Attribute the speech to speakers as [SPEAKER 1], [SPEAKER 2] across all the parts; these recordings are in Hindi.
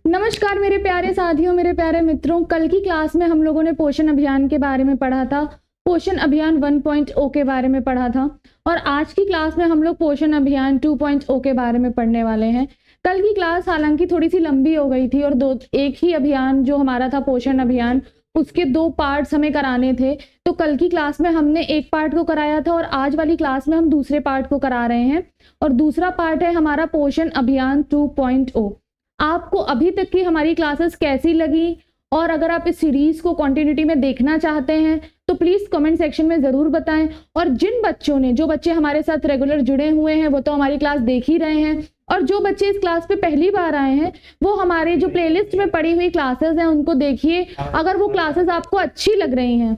[SPEAKER 1] नमस्कार मेरे प्यारे साथियों, मेरे प्यारे मित्रों। कल की क्लास में हम लोगों ने पोषण अभियान के बारे में पढ़ा था, पोषण अभियान 1.0 के बारे में पढ़ा था और आज की क्लास में हम लोग पोषण अभियान 2.0 के बारे में पढ़ने वाले हैं। कल की क्लास हालांकि थोड़ी सी लंबी हो गई थी और एक ही अभियान जो हमारा था पोषण अभियान, उसके 2 पार्ट्स हमें कराने थे। तो कल की क्लास में हमने एक पार्ट को कराया था और आज वाली क्लास में हम दूसरे पार्ट को करा रहे हैं और दूसरा पार्ट है हमारा पोषण अभियान 2.0। आपको अभी तक की हमारी क्लासेस कैसी लगी और अगर आप इस सीरीज को कंटिन्यूटी में देखना चाहते हैं तो प्लीज कमेंट सेक्शन में जरूर बताएं। और जिन बच्चों ने, जो बच्चे हमारे साथ रेगुलर जुड़े हुए हैं वो तो हमारी क्लास देख ही रहे हैं, और जो बच्चे इस क्लास पे पहली बार आए हैं वो हमारे जो प्लेलिस्ट में पड़ी हुई क्लासेस हैं उनको देखिए। अगर वो क्लासेस आपको अच्छी लग रही हैं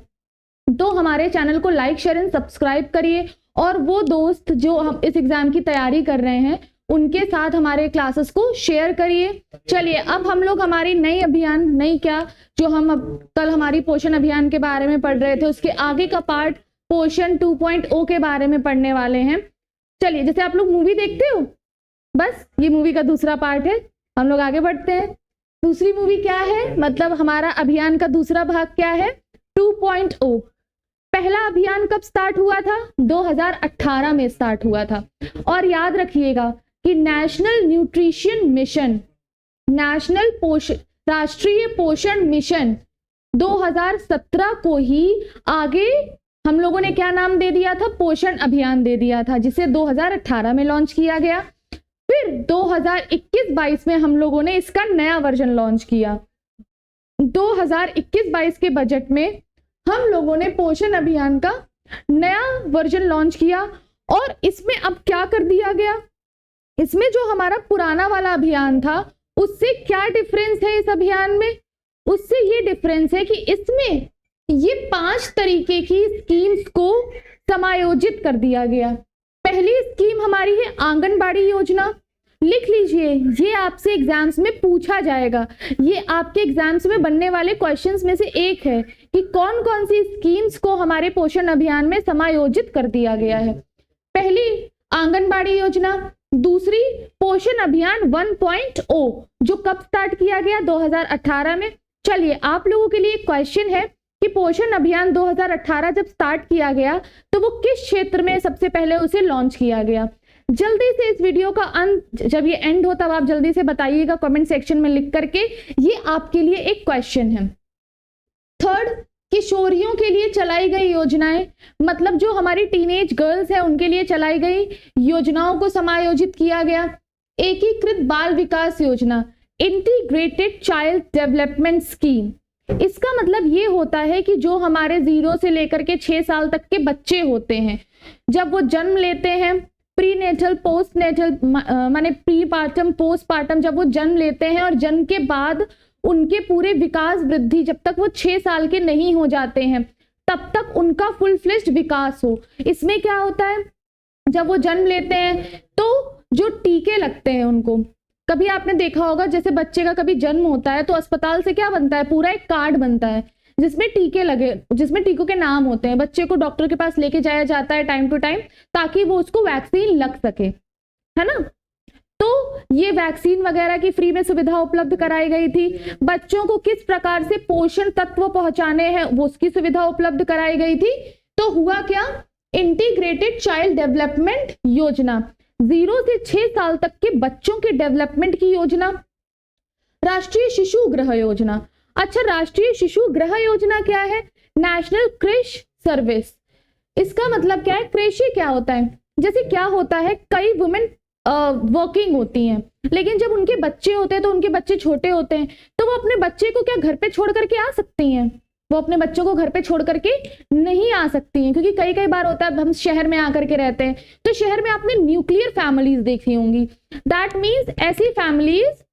[SPEAKER 1] तो हमारे चैनल को लाइक, शेयर एंड सब्सक्राइब करिए और वो दोस्त जो हम इस एग्जाम की तैयारी कर रहे हैं उनके साथ हमारे क्लासेस को शेयर करिए। चलिए अब हम लोग हमारी जो हम अब कल हमारी पोषण अभियान के बारे में पढ़ रहे थे उसके आगे का पार्ट पोषण 2.0 के बारे में पढ़ने वाले हैं। चलिए, जैसे आप लोग मूवी देखते हो, बस ये मूवी का दूसरा पार्ट है। हम लोग आगे बढ़ते हैं। दूसरी मूवी क्या है, मतलब हमारा अभियान का दूसरा भाग क्या है, 2.0। पहला अभियान कब स्टार्ट हुआ था? 2018 में स्टार्ट हुआ था। और याद रखिएगा कि नेशनल न्यूट्रिशन मिशन, राष्ट्रीय पोषण मिशन 2017 को ही आगे हम लोगों ने क्या नाम दे दिया था, पोषण अभियान दे दिया था, जिसे 2018 में लॉन्च किया गया। फिर 2021-22 में हम लोगों ने इसका नया वर्जन लॉन्च किया। 2021-22 के बजट में हम लोगों ने पोषण अभियान का नया वर्जन लॉन्च किया और इसमें अब क्या कर दिया गया, इसमें जो हमारा पुराना वाला अभियान था उससे क्या डिफरेंस है इस अभियान में? उससे ये डिफरेंस है कि इसमें ये 5 तरीके की स्कीम्स को समायोजित कर दिया गया। पहली स्कीम हमारी है आंगनबाड़ी योजना। लिख लीजिए, ये आपसे एग्जाम्स में पूछा जाएगा, ये आपके एग्जाम्स में बनने वाले क्वेश्चंस में से एक है कि कौन कौन सी स्कीम्स को हमारे पोषण अभियान में समायोजित कर दिया गया है। पहली आंगनबाड़ी योजना, दूसरी पोषण अभियान 1.0 जो कब स्टार्ट किया गया, 2018 में। चलिए, आप लोगों के लिए एक क्वेश्चन है कि पोषण अभियान 2018 जब स्टार्ट किया गया तो वो किस क्षेत्र में सबसे पहले उसे लॉन्च किया गया? जल्दी से इस वीडियो का अंत, जब ये एंड हो तब आप जल्दी से बताइएगा कमेंट सेक्शन में लिख करके। ये आपके लिए एक क्वेश्चन है। थर्ड, किशोरियों के लिए चलाई गई योजनाएं, मतलब जो हमारी टीनेज गर्ल्स है उनके लिए चलाई गई योजनाओं को समायोजित किया गया। एकीकृत बाल विकास योजना, इंटीग्रेटेड चाइल्ड डेवलपमेंट स्कीम। इसका मतलब ये होता है कि जो हमारे 0 से लेकर के 6 साल तक के बच्चे होते हैं, जब वो जन्म लेते हैं, प्रीनेटल, पोस्टनेटल, माने प्रीपार्टम, पोस्टपार्टम, जब वो जन्म लेते हैं और जन्म के बाद उनके पूरे विकास वृद्धि, जब तक वो 6 साल के नहीं हो जाते हैं तब तक उनका फुल फ्लेज्ड विकास हो। इसमें क्या होता है, जब वो जन्म लेते हैं तो जो टीके लगते हैं उनको, कभी आपने देखा होगा जैसे बच्चे का कभी जन्म होता है तो अस्पताल से क्या बनता है, पूरा एक कार्ड बनता है जिसमें टीके लगे, जिसमें टीकों के नाम होते हैं। बच्चे को डॉक्टर के पास लेके जाया जाता है टाइम टू टाइम ताकि वो उसको वैक्सीन लग सके, है ना। तो ये वैक्सीन वगैरह की फ्री में सुविधा उपलब्ध कराई गई थी। बच्चों को किस प्रकार से पोषण तत्व पहुंचाने हैं वो उसकी सुविधा उपलब्ध कराई गई थी। तो हुआ क्या, इंटीग्रेटेड चाइल्ड डेवलपमेंट योजना, 0 से 6 साल तक के बच्चों के डेवलपमेंट की योजना। राष्ट्रीय शिशु गृह योजना, अच्छा राष्ट्रीय शिशु गृह योजना क्या है, नेशनल क्रेश सर्विस। इसका मतलब क्या है, क्रेशी क्या होता है, जैसे क्या होता है कई वुमेन वर्किंग होती हैं लेकिन जब उनके बच्चे होते हैं तो उनके बच्चे छोटे होते हैं तो वो अपने बच्चे को क्या घर पे छोड़ करके आ सकती हैं? वो अपने बच्चों को घर पे छोड़ करके नहीं आ सकती हैं, क्योंकि कई बार होता है हम शहर में आकर के रहते हैं तो शहर में आपने न्यूक्लियर फैमिलीज देखी होंगी। दैट मीन्स ऐसी फैमिलीज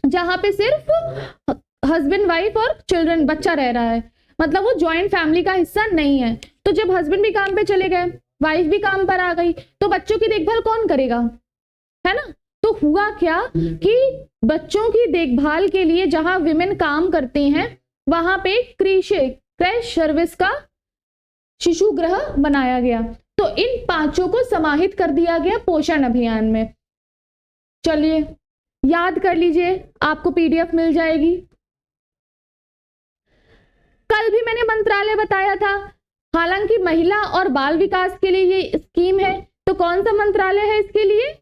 [SPEAKER 1] जहां पे सिर्फ हस्बैंड, वाइफ और चिल्ड्रन, बच्चा रह रहा है, मतलब वो जॉइंट फैमिली का हिस्सा नहीं है। तो जब हस्बैंड भी काम पे चले गए, वाइफ भी काम पर आ गई, तो बच्चों की देखभाल कौन करेगा, है ना। तो हुआ क्या कि बच्चों की देखभाल के लिए जहां विमेन काम करती हैं वहां पे क्रैश सर्विस का शिशु गृह बनाया गया। तो इन 5 को समाहित कर दिया गया पोषण अभियान में। चलिए याद कर लीजिए, आपको पीडीएफ मिल जाएगी। कल भी मैंने मंत्रालय बताया था, हालांकि महिला और बाल विकास के लिए ये स्कीम है, तो कौन सा मंत्रालय है इसके लिए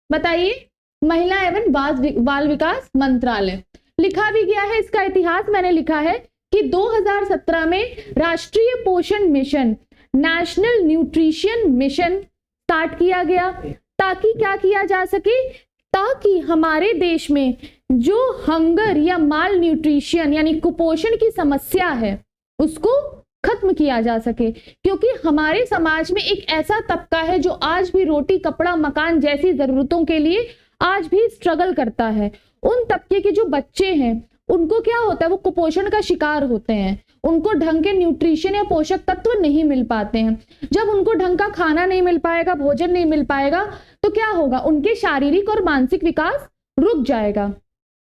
[SPEAKER 1] बताइए? महिला एवं बाल विकास मंत्रालय। लिखा भी गया है, इसका इतिहास मैंने लिखा है कि 2017 में राष्ट्रीय पोषण mission, national nutrition mission start किया गया, ताकि क्या किया जा सके, ताकि हमारे देश में जो हंगर या माल न्यूट्रिशन यानी कुपोषण की समस्या है उसको खत्म किया जा सके। क्योंकि हमारे समाज में एक ऐसा तबका है जो आज भी रोटी कपड़ा मकान जैसी जरूरतों के लिए आज भी स्ट्रगल करता है। उन तबके के जो बच्चे हैं उनको क्या होता है, वो कुपोषण का शिकार होते हैं, उनको ढंग के न्यूट्रिशन या पोषक तत्व नहीं मिल पाते हैं। जब उनको ढंग का खाना नहीं मिल पाएगा, भोजन नहीं मिल पाएगा, तो क्या होगा, उनके शारीरिक और मानसिक विकास रुक जाएगा।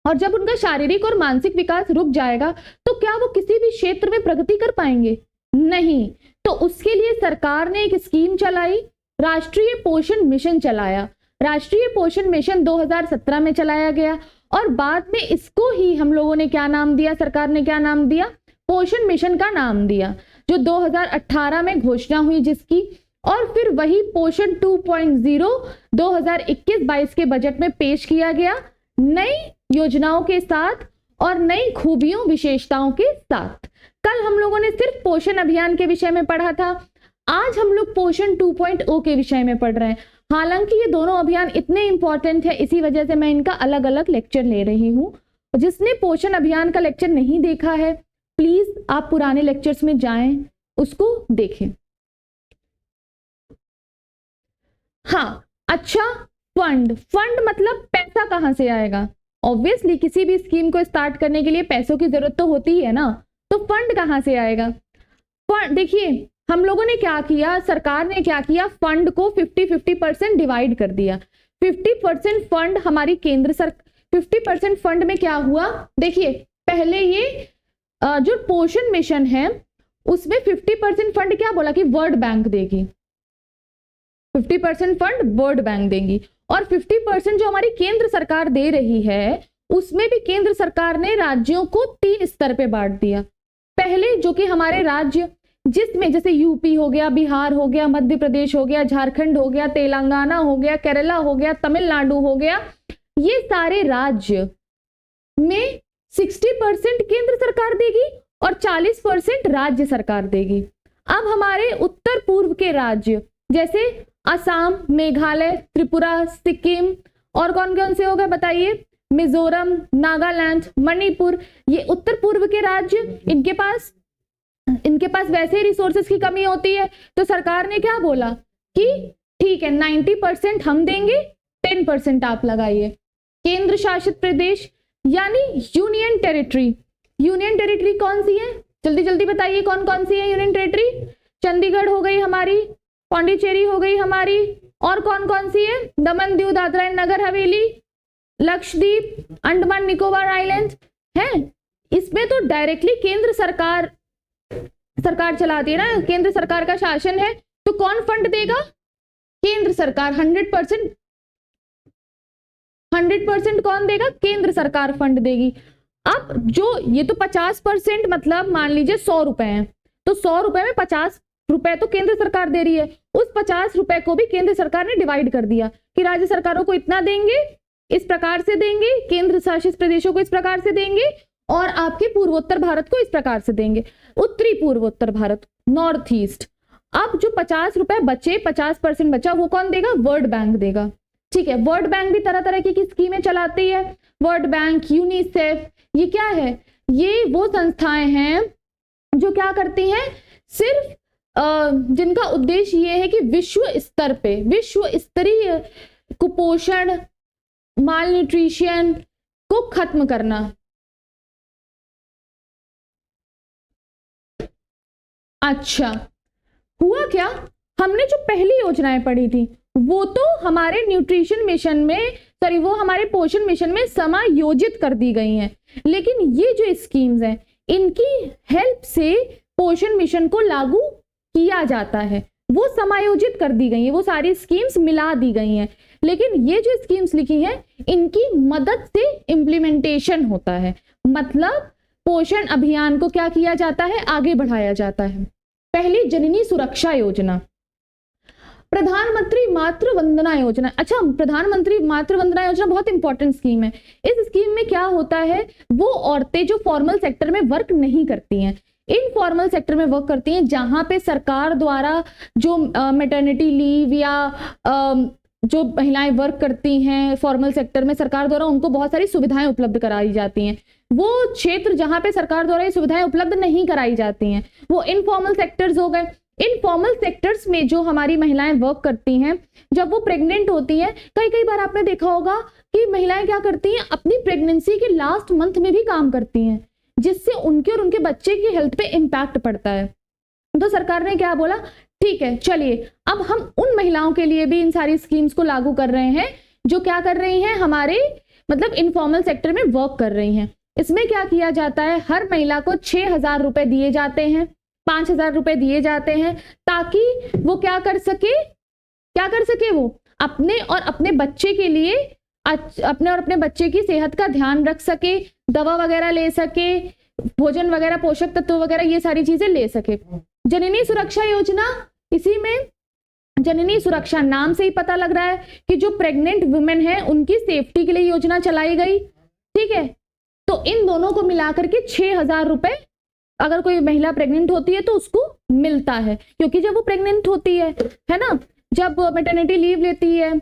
[SPEAKER 1] और जब उनका शारीरिक और मानसिक विकास रुक जाएगा तो क्या वो किसी भी क्षेत्र में प्रगति कर पाएंगे? नहीं। तो उसके लिए सरकार ने एक स्कीम चलाई, राष्ट्रीय पोषण मिशन चलाया। राष्ट्रीय पोषण मिशन 2017 में चलाया गया और बाद में इसको ही हम लोगों ने क्या नाम दिया, सरकार ने क्या नाम दिया, पोषण मिशन का नाम दिया, जो 2018 में घोषणा हुई जिसकी। और फिर वही पोषण 2.0 2021-22 के बजट में पेश किया गया, नई योजनाओं के साथ और नई खूबियों विशेषताओं के साथ। कल हम लोगों ने सिर्फ पोषण अभियान के विषय में पढ़ा था, आज हम लोग पोषण 2.0 के विषय में पढ़ रहे हैं। हालांकि ये दोनों अभियान इतने इंपॉर्टेंट है, इसी वजह से मैं इनका अलग अलग लेक्चर ले रही हूँ। जिसने पोषण अभियान का लेक्चर नहीं देखा है, प्लीज आप पुराने लेक्चर्स में जाएं, उसको देखें। हाँ, अच्छा, फंड मतलब पैसा कहां से आएगा? ऑब्वियसली किसी भी स्कीम को स्टार्ट करने के लिए पैसों की जरूरत तो होती है ना, तो फंड कहां से आएगा? फंड देखिए, हम लोगों ने क्या किया, सरकार ने क्या किया, फंड को 50-50% डिवाइड कर दिया। 50% फंड हमारी केंद्र सरकार, 50% फंड में क्या हुआ, देखिए पहले ये जो पोषण मिशन है उसमें 50% फंड क्या बोला कि वर्ल्ड बैंक देगी, 50% फंड वर्ल्ड बैंक देगी, और 50% जो हमारी केंद्र सरकार दे रही है उसमें भी केंद्र सरकार ने राज्यों को 3 स्तर पे बांट दिया। पहले जो कि हमारे राज्य, जिसमें जैसे यूपी हो गया, बिहार हो गया, मध्य प्रदेश हो गया, झारखंड हो गया, तेलंगाना हो गया, केरला हो गया, तमिलनाडु हो गया, ये सारे राज्य में 60% केंद्र सरकार देगी और 40% राज्य सरकार देगी। अब हमारे उत्तर पूर्व के राज्य जैसे असम, मेघालय, त्रिपुरा, सिक्किम और कौन कौन से हो गए बताइए, मिजोरम, नागालैंड, मणिपुर, ये उत्तर पूर्व के राज्य, इनके पास वैसे ही रिसोर्सेज की कमी होती है, तो सरकार ने क्या बोला कि ठीक है 90% हम देंगे, 10% आप लगाइए। केंद्र शासित प्रदेश यानी यूनियन टेरिटरी कौन सी है, जल्दी जल्दी बताइए कौन कौन सी है यूनियन टेरिटरी? चंडीगढ़ हो गई हमारी, पौंडीचेरी हो गई हमारी, और कौन कौन सी है, दमन दीव दादरा एंड नगर हवेली, लक्षद्वीप, अंडमान निकोबार आइलैंड है। इसमें तो डायरेक्टली केंद्र सरकार चलाती है ना, केंद्र सरकार का शासन है, तो कौन फंड देगा? केंद्र सरकार। 100% कौन देगा? केंद्र सरकार फंड देगी। अब जो ये तो 50% मतलब मान लीजिए 100 रुपए हैं, तो 100 रुपए में 50 रुपए तो केंद्र सरकार दे रही है, उस 50 रुपए को भी केंद्र सरकार ने डिवाइड कर दिया कि राज्य सरकारों को इतना देंगे, इस प्रकार से देंगे, केंद्र शासित प्रदेशों को इस प्रकार से देंगे, और आपके पूर्वोत्तर भारत को इस प्रकार से देंगे, उत्तरी पूर्वोत्तर भारत, नॉर्थ ईस्ट। अब जो 50 रुपए बचे, 50% बचा, वो कौन देगा? वर्ल्ड बैंक देगा। ठीक है, वर्ल्ड बैंक भी तरह तरह की स्कीमें चलाती है, वर्ल्ड बैंक, यूनिसेफ, ये क्या है? ये वो संस्थाएं हैं जो क्या करती हैं, सिर्फ जिनका उद्देश्य ये है कि विश्व स्तर पे, विश्व स्तरीय कुपोषण, माल न्यूट्रिशन को खत्म करना। अच्छा, हुआ क्या, हमने जो पहली योजनाएं पढ़ी थी वो तो हमारे न्यूट्रिशन मिशन में, वो हमारे पोषण मिशन में समायोजित कर दी गई हैं, लेकिन ये जो स्कीम्स हैं इनकी हेल्प से पोषण मिशन को लागू किया जाता है, वो समायोजित कर दी गई है, वो सारी स्कीम्स मिला दी गई हैं। लेकिन ये जो स्कीम्स लिखी हैं इनकी मदद से इम्प्लीमेंटेशन होता है, मतलब पोषण अभियान को क्या किया जाता है, आगे बढ़ाया जाता है। पहली जननी सुरक्षा योजना, प्रधानमंत्री मातृ वंदना योजना। अच्छा, प्रधानमंत्री मातृ वंदना योजना बहुत इंपॉर्टेंट स्कीम है। इस स्कीम में क्या होता है, वो औरतें जो फॉर्मल सेक्टर में वर्क नहीं करती हैं, इनफॉर्मल सेक्टर में वर्क करती हैं, जहां पे सरकार द्वारा जो मैटरनिटी लीव या जो महिलाएं वर्क करती हैं फॉर्मल सेक्टर में, सरकार द्वारा उनको बहुत सारी सुविधाएं उपलब्ध कराई जाती हैं। वो क्षेत्र जहां पे सरकार द्वारा ये सुविधाएं उपलब्ध नहीं कराई जाती हैं वो इनफॉर्मल सेक्टर्स हो गए। इनफॉर्मल सेक्टर्स में जो हमारी महिलाएं वर्क करती हैं, जब वो प्रेग्नेंट होती हैं, कई बार आपने देखा होगा कि महिलाएं क्या करती हैं, अपनी प्रेगनेंसी के लास्ट मंथ में भी काम करती हैं, जिससे उनके और उनके बच्चे की हेल्थ पे इम्पैक्ट पड़ता है। तो सरकार ने क्या बोला, ठीक है चलिए अब हम उन महिलाओं के लिए भी इन सारी स्कीम्स को लागू कर रहे हैं जो क्या कर रही हैं, हमारे मतलब इनफॉर्मल सेक्टर में वर्क कर रही हैं। इसमें क्या किया जाता है, हर महिला को 6,000 रुपए दिए जाते हैं, 5,000 रुपए दिए जाते हैं, ताकि वो क्या कर सके वो अपने और अपने बच्चे के लिए अपने और अपने बच्चे की सेहत का ध्यान रख सके, दवा वगैरह ले सके, भोजन वगैरह, पोषक तत्व वगैरह ये सारी चीजें ले सके। जननी सुरक्षा योजना, इसी में जननी सुरक्षा नाम से ही पता लग रहा है कि जो प्रेग्नेंट वुमेन है उनकी सेफ्टी के लिए योजना चलाई गई। ठीक है, तो इन दोनों को मिलाकर के 6,000 रुपए अगर कोई महिला प्रेग्नेंट होती है तो उसको मिलता है, क्योंकि जब वो प्रेग्नेंट होती है ना, जब मैटरनिटी लीव लेती है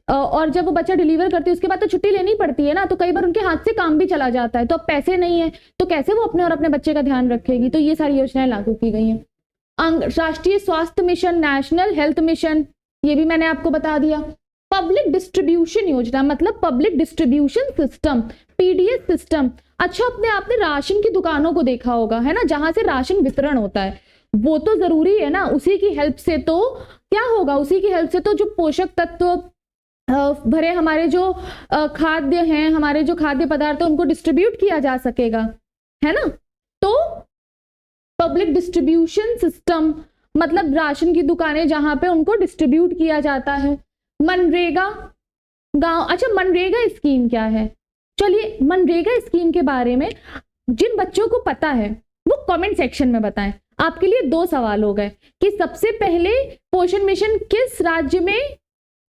[SPEAKER 1] और जब वो बच्चा डिलीवर करती है उसके बाद तो छुट्टी लेनी पड़ती है ना, तो कई बार उनके हाथ से काम भी चला जाता है, तो अब पैसे नहीं है तो कैसे वो अपने और अपने बच्चे का ध्यान रखेगी। तो ये सारी योजनाएं लागू की गई हैं। राष्ट्रीय स्वास्थ्य मिशन, नेशनल हेल्थ मिशन, ये भी मैंने आपको बता दिया। पब्लिक डिस्ट्रीब्यूशन योजना मतलब public distribution system, PDS system. अच्छा, अपने आपने राशन की दुकानों को देखा होगा है ना, जहां से राशन वितरण होता है, वो तो जरूरी है ना, उसी की हेल्प से तो क्या होगा, उसी की हेल्प से तो जो पोषक तत्व भरे हमारे जो खाद्य हैं, हमारे जो खाद्य पदार्थ है उनको डिस्ट्रीब्यूट किया जा सकेगा, है ना। तो पब्लिक डिस्ट्रीब्यूशन सिस्टम मतलब राशन की दुकानें जहां पे उनको डिस्ट्रीब्यूट किया जाता है। मनरेगा गांव, अच्छा मनरेगा स्कीम क्या है, चलिए मनरेगा स्कीम के बारे में जिन बच्चों को पता है वो कमेंट सेक्शन में बताएं। आपके लिए 2 सवाल हो गए कि सबसे पहले पोषण मिशन किस राज्य में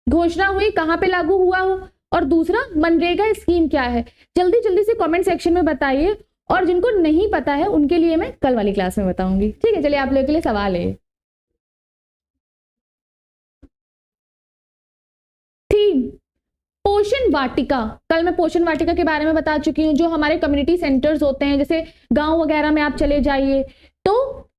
[SPEAKER 1] घोषणा हुई, कहां पे लागू हुआ हो, और दूसरा मनरेगा स्कीम क्या है। जल्दी जल्दी से कमेंट सेक्शन में बताइए, और जिनको नहीं पता है उनके लिए मैं कल वाली क्लास में बताऊंगी। ठीक है, चलिए आप लोगों के लिए सवाल है। थीम पोषण वाटिका, कल मैं पोषण वाटिका के बारे में बता चुकी हूँ। जो हमारे कम्युनिटी सेंटर्स होते हैं, जैसे गांव वगैरह में आप चले जाइए तो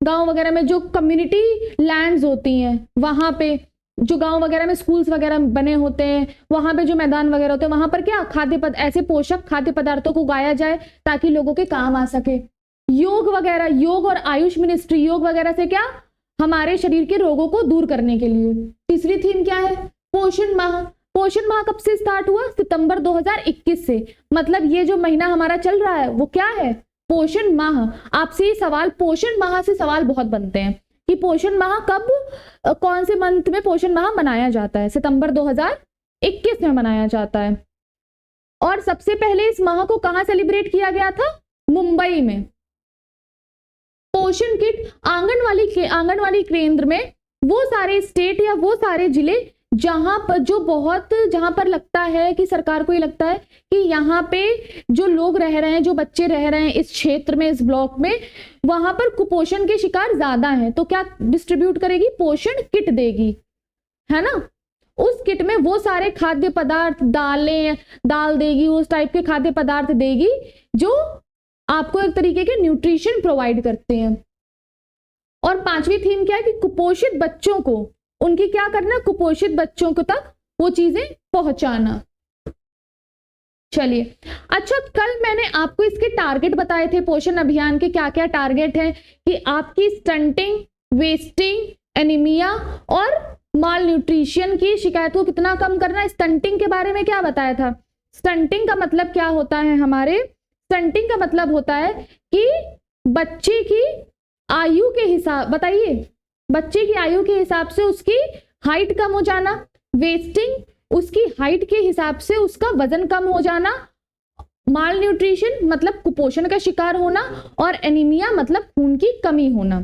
[SPEAKER 1] गांव वगैरह में जो कम्युनिटी लैंड्स होती हैं, वहां पे जो गांव वगैरह में स्कूल्स वगैरह बने होते हैं, वहां पे जो मैदान वगैरह होते हैं, वहां पर क्या ऐसे पोषक खाद्य पदार्थों को उगाया जाए ताकि लोगों के काम आ सके। योग वगैरह, योग और आयुष मिनिस्ट्री, योग वगैरह से क्या, हमारे शरीर के रोगों को दूर करने के लिए। तीसरी थीम क्या है, पोषण माह। पोषण माह कब से स्टार्ट हुआ, सितंबर 2021 से, मतलब ये जो महीना हमारा चल रहा है वो क्या है, पोषण माह। आपसे ये सवाल पोषण माह से सवाल बहुत बनते हैं कि पोषण माह कब, कौन से मंथ में पोषण माह मनाया जाता है। सितंबर 2021 में मनाया जाता है। और सबसे पहले इस माह को कहां सेलिब्रेट किया गया था, मुंबई में। पोषण किट आंगनवाड़ी केंद्र में वो सारे स्टेट या वो सारे जिले जहां पर लगता है कि सरकार को ये लगता है कि यहाँ पे जो लोग रह रहे हैं, जो बच्चे रह रहे हैं इस क्षेत्र में, इस ब्लॉक में, वहां पर कुपोषण के शिकार ज्यादा हैं, तो क्या डिस्ट्रीब्यूट करेगी, पोषण किट देगी, है ना। उस किट में वो सारे खाद्य पदार्थ, दाल देगी, उस टाइप के खाद्य पदार्थ देगी जो आपको एक तरीके के न्यूट्रिशन प्रोवाइड करते हैं। और 5वीं थीम क्या है कि कुपोषित बच्चों को, उनकी क्या करना, कुपोषित बच्चों को तक वो चीजें पहुंचाना। चलिए, अच्छा कल मैंने आपको इसके टारगेट बताए थे, पोषण अभियान के क्या क्या टारगेट हैं, कि आपकी स्टंटिंग, वेस्टिंग, एनीमिया और माल न्यूट्रिशन की शिकायत को कितना कम करना। स्टंटिंग के बारे में क्या बताया था, स्टंटिंग का मतलब क्या होता है, स्टंटिंग का मतलब होता है कि बच्चे की आयु के हिसाब, बताइए, बच्चे की आयु के हिसाब से उसकी हाइट कम हो जाना। वेस्टिंग, उसकी हाइट के हिसाब से उसका वजन कम हो जाना, माल न्यूट्रिशन मतलब कुपोषण का शिकार होना, और एनीमिया मतलब खून की कमी होना।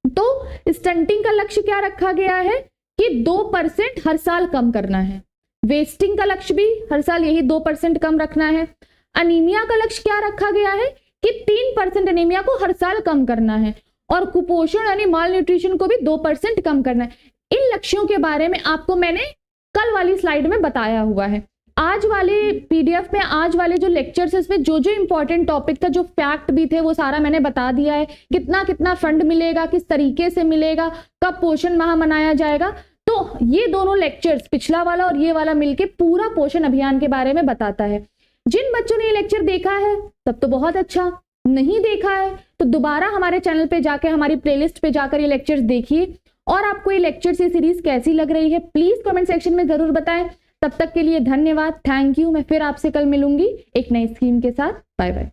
[SPEAKER 1] तो स्टंटिंग का लक्ष्य क्या रखा गया है कि 2% हर साल कम करना है। वेस्टिंग का लक्ष्य भी हर साल यही 2% कम रखना है। अनीमिया का लक्ष्य क्या रखा गया है कि 3% एनीमिया को हर साल कम करना है, और कुपोषण यानी माल न्यूट्रिशन को भी 2% कम करना है। इन लक्ष्यों के बारे में आपको मैंने कल वाली स्लाइड में बताया हुआ है। आज वाले पीडीएफ में, आज वाले जो लेक्चर्स है, इसमें जो जो इंपॉर्टेंट टॉपिक था, जो फैक्ट भी थे, वो सारा मैंने बता दिया है। कितना कितना फंड मिलेगा, किस तरीके से मिलेगा, कब पोषण माह मनाया जाएगा। तो ये दोनों लेक्चर्स, पिछला वाला और ये वाला मिलके पूरा पोषण अभियान के बारे में बताता है। जिन बच्चों ने ये लेक्चर देखा है तब तो बहुत अच्छा, नहीं देखा है तो दोबारा हमारे चैनल पे जाके, हमारी प्लेलिस्ट पे जाकर ये लेक्चर्स देखिए। और आपको ये लेक्चर्स, ये सीरीज कैसी लग रही है प्लीज कमेंट सेक्शन में जरूर बताएं। तब तक के लिए धन्यवाद, थैंक यू। मैं फिर आपसे कल मिलूंगी एक नई स्कीम के साथ। Bye bye.